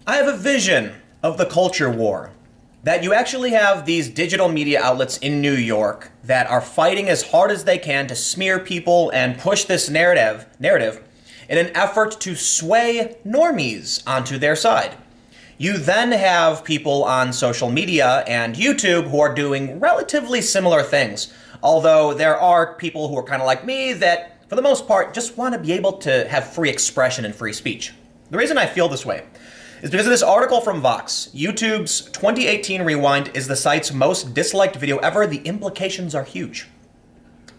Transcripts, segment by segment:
I have a vision of the culture war. That you actually have these digital media outlets in New York that are fighting as hard as they can to smear people and push this narrative in an effort to sway normies onto their side. You then have people on social media and YouTube who are doing relatively similar things, although there are people who are kind of like me that, for the most part, just want to be able to have free expression and free speech. The reason I feel this way is because of this article from VOX. YouTube's 2018 Rewind is the site's most disliked video ever. The implications are huge.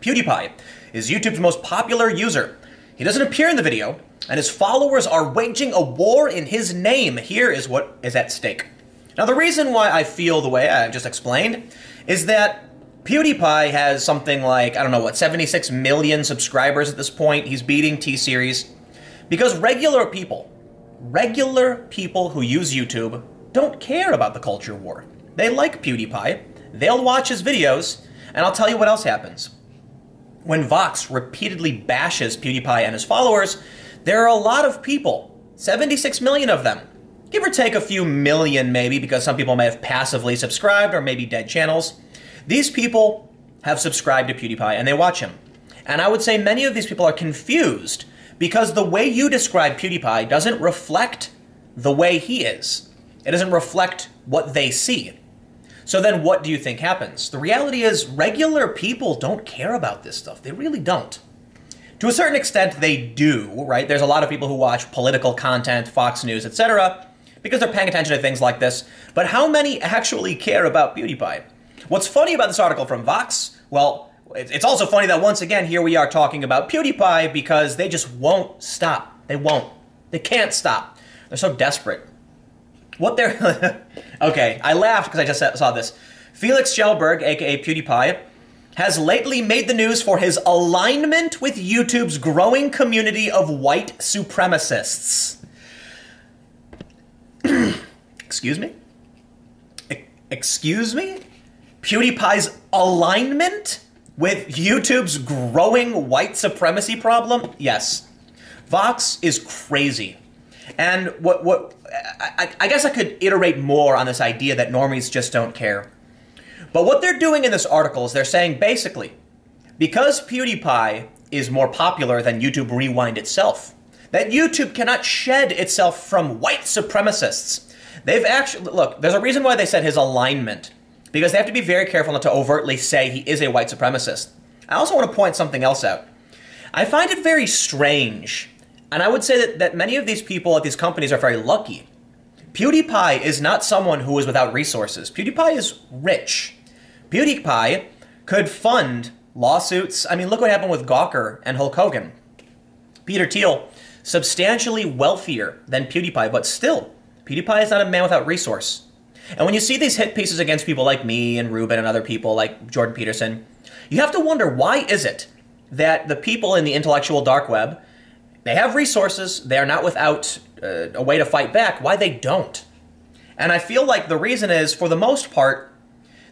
PewDiePie is YouTube's most popular user. He doesn't appear in the video, and his followers are waging a war in his name. Here is what is at stake. Now, the reason why I feel the way I just explained is that PewDiePie has something like, I don't know what, 76 million subscribers at this point. He's beating T-Series. Because regular people who use YouTube don't care about the culture war. They like PewDiePie, they'll watch his videos, and I'll tell you what else happens. When VOX repeatedly bashes PewDiePie and his followers, there are a lot of people, 76 million of them, give or take a few million maybe, because some people may have passively subscribed or maybe dead channels. These people have subscribed to PewDiePie and they watch him. And I would say many of these people are confused because the way you describe PewDiePie doesn't reflect the way he is. It doesn't reflect what they see. So then what do you think happens? The reality is regular people don't care about this stuff. They really don't. To a certain extent, they do, right? There's a lot of people who watch political content, Fox News, etc., because they're paying attention to things like this. But how many actually care about PewDiePie? What's funny about this article from VOX? Well, it's also funny that once again, here we are talking about PewDiePie because they just won't stop. They won't. They can't stop. They're so desperate. What they're... Okay, I laughed because I just saw this. Felix Schellberg, aka PewDiePie, has lately made the news for his alignment with YouTube's growing community of white supremacists. Excuse me? Excuse me? PewDiePie's alignment with YouTube's growing white supremacy problem? Yes. VOX is crazy. And I guess I could iterate more on this idea that normies just don't care. But what they're doing in this article is they're saying basically, because PewDiePie is more popular than YouTube Rewind itself, that YouTube cannot shed itself from white supremacists. They've actually, look, there's a reason why they said his alignment, because they have to be very careful not to overtly say he is a white supremacist. I also want to point something else out. I find it very strange, and I would say that many of these people at these companies are very lucky. PewDiePie is not someone who is without resources. PewDiePie is rich. PewDiePie could fund lawsuits. I mean, look what happened with Gawker and Hulk Hogan. Peter Thiel, substantially wealthier than PewDiePie, but still, PewDiePie is not a man without resource. And when you see these hit pieces against people like me and Ruben and other people like Jordan Peterson, you have to wonder, why is it that the people in the intellectual dark web, they have resources, they are not without a way to fight back, why they don't? And I feel like the reason is, for the most part,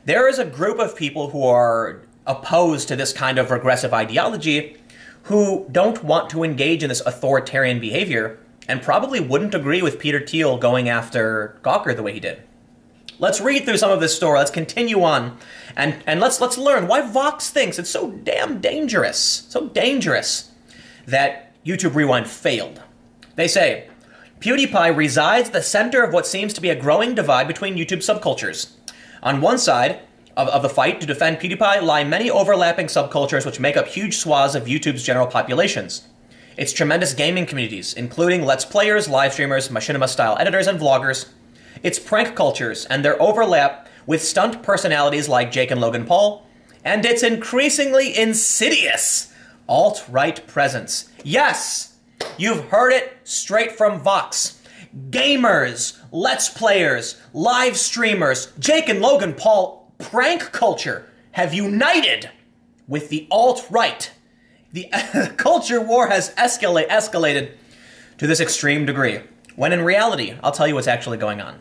there is a group of people who are opposed to this kind of regressive ideology who don't want to engage in this authoritarian behavior and probably wouldn't agree with Peter Thiel going after Gawker the way he did. Let's read through some of this story. Let's continue on, and let's learn why VOX thinks it's so damn dangerous, that YouTube Rewind failed. They say, PewDiePie resides at the center of what seems to be a growing divide between YouTube subcultures. On one side of the fight to defend PewDiePie lie many overlapping subcultures which make up huge swaths of YouTube's general populations. Its tremendous gaming communities, including Let's Players, live streamers, machinima-style editors, and vloggers. Its prank cultures and their overlap with stunt personalities like Jake and Logan Paul. And its increasingly insidious alt-right presence. Yes, you've heard it straight from VOX. Gamers, Let's Players, live streamers, Jake and Logan Paul prank culture have united with the alt-right. The culture war has escalated to this extreme degree, when in reality, I'll tell you what's actually going on.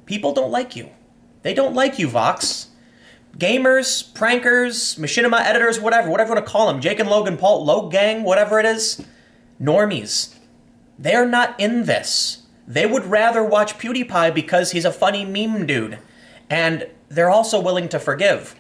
People don't like you. They don't like you, VOX. Gamers, prankers, machinima editors, whatever you want to call them, Jake and Logan Paul, Log Gang, whatever it is, normies. They're not in this. They would rather watch PewDiePie because he's a funny meme dude. And they're also willing to forgive.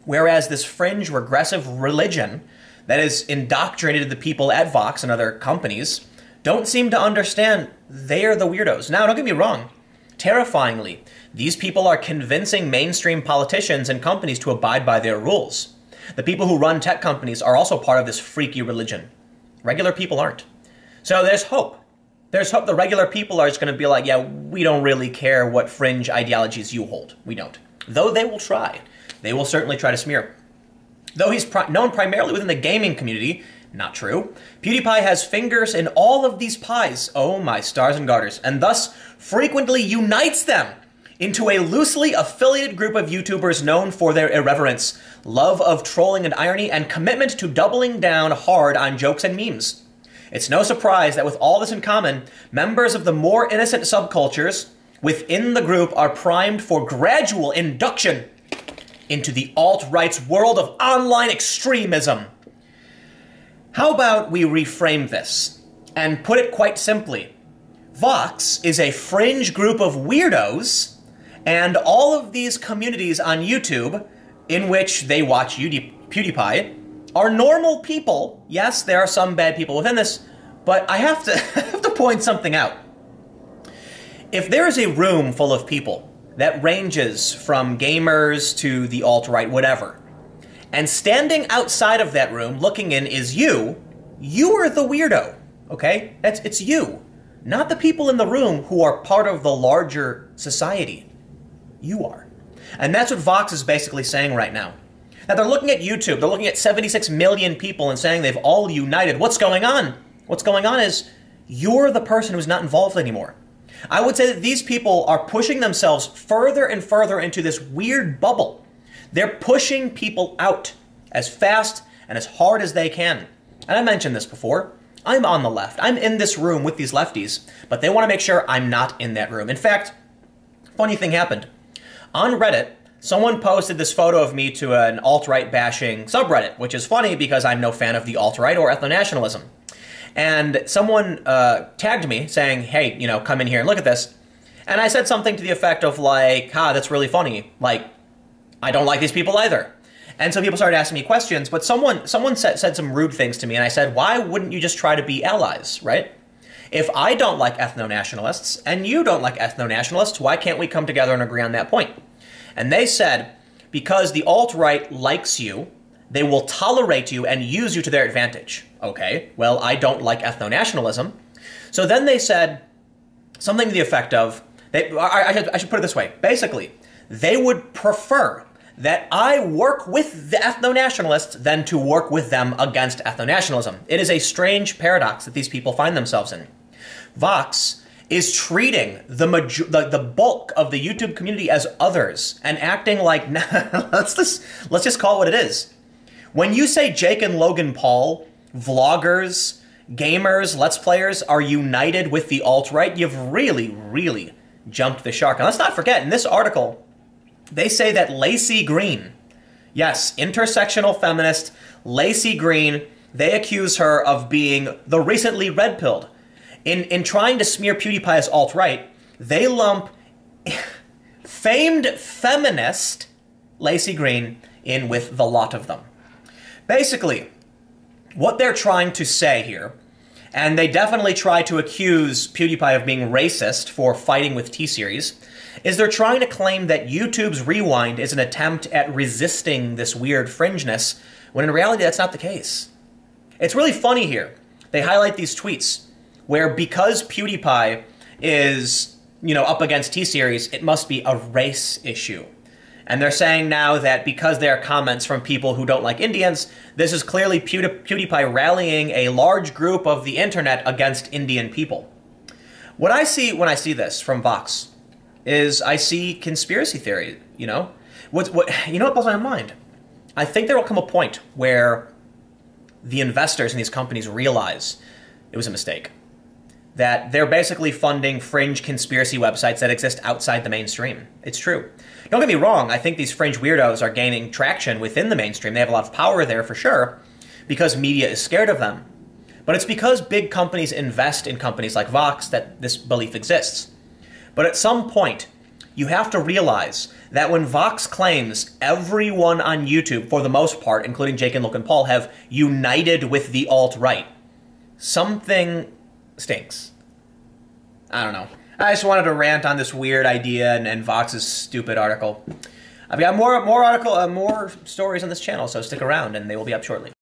Whereas this fringe regressive religion that has indoctrinated the people at VOX and other companies don't seem to understand they are the weirdos. Now, don't get me wrong. Terrifyingly, these people are convincing mainstream politicians and companies to abide by their rules. The people who run tech companies are also part of this freaky religion. Regular people aren't. So there's hope. There's hope the regular people are just going to be like, yeah, we don't really care what fringe ideologies you hold. We don't. Though they will try. They will certainly try to smear. Though he's known primarily within the gaming community, not true. PewDiePie has fingers in all of these pies, oh my stars and garters, and thus frequently unites them into a loosely affiliated group of YouTubers known for their irreverence, love of trolling and irony, and commitment to doubling down hard on jokes and memes. It's no surprise that with all this in common, members of the more innocent subcultures within the group are primed for gradual induction into the alt-right's world of online extremism. How about we reframe this and put it quite simply? VOX is a fringe group of weirdos, and all of these communities on YouTube in which they watch PewDiePie are normal people. Yes, there are some bad people within this, but I have to point something out. If there is a room full of people that ranges from gamers to the alt-right, whatever, and standing outside of that room looking in is you are the weirdo, okay? It's you, not the people in the room who are part of the larger society. You are. And that's what VOX is basically saying right now. Now they're looking at YouTube, they're looking at 76 million people and saying they've all united. What's going on? What's going on is you're the person who's not involved anymore. I would say that these people are pushing themselves further and further into this weird bubble. They're pushing people out as fast and as hard as they can. And I mentioned this before. I'm on the left. I'm in this room with these lefties, but they want to make sure I'm not in that room. In fact, funny thing happened. On Reddit, someone posted this photo of me to an alt-right bashing subreddit, which is funny because I'm no fan of the alt-right or ethno-nationalism. And someone tagged me saying, hey, you know, come in here and look at this. And I said something to the effect of like, that's really funny. Like, I don't like these people either. And so people started asking me questions, but someone said some rude things to me, and I said, why wouldn't you just try to be allies, right? If I don't like ethno-nationalists, and you don't like ethno-nationalists, why can't we come together and agree on that point? And they said, because the alt-right likes you, they will tolerate you and use you to their advantage. Okay, well, I don't like ethno-nationalism. So then they said something to the effect of, I should put it this way, basically, they would prefer that I work with the ethno-nationalists than to work with them against ethno-nationalism. It is a strange paradox that these people find themselves in. VOX is treating the bulk of the YouTube community as others and acting like, let's just call it what it is. When you say Jake and Logan Paul, vloggers, gamers, let's players are united with the alt-right, you've really, really jumped the shark. And let's not forget, in this article, they say that Lacey Green, yes, intersectional feminist Lacey Green, they accuse her of being the recently red-pilled. In trying to smear PewDiePie as alt-right, they lump famed feminist Lacey Green in with the lot of them. Basically, what they're trying to say here, and they definitely try to accuse PewDiePie of being racist for fighting with T-Series, is they're trying to claim that YouTube's Rewind is an attempt at resisting this weird fringeness, when in reality that's not the case. It's really funny here. They highlight these tweets where because PewDiePie is, up against T-Series, it must be a race issue. And they're saying now that because there are comments from people who don't like Indians, this is clearly PewDiePie rallying a large group of the internet against Indian people. What I see when I see this from VOX is I see conspiracy theory, what blows my mind? I think there will come a point where the investors in these companies realize it was a mistake. That they're basically funding fringe conspiracy websites that exist outside the mainstream. It's true. Don't get me wrong, I think these fringe weirdos are gaining traction within the mainstream. They have a lot of power there for sure, because media is scared of them. But it's because big companies invest in companies like VOX that this belief exists. But at some point, you have to realize that when VOX claims everyone on YouTube, for the most part, including Jake and Logan Paul, have united with the alt-right, something stinks. I don't know. I just wanted to rant on this weird idea and VOX's stupid article. I've got more stories on this channel, so stick around and they will be up shortly.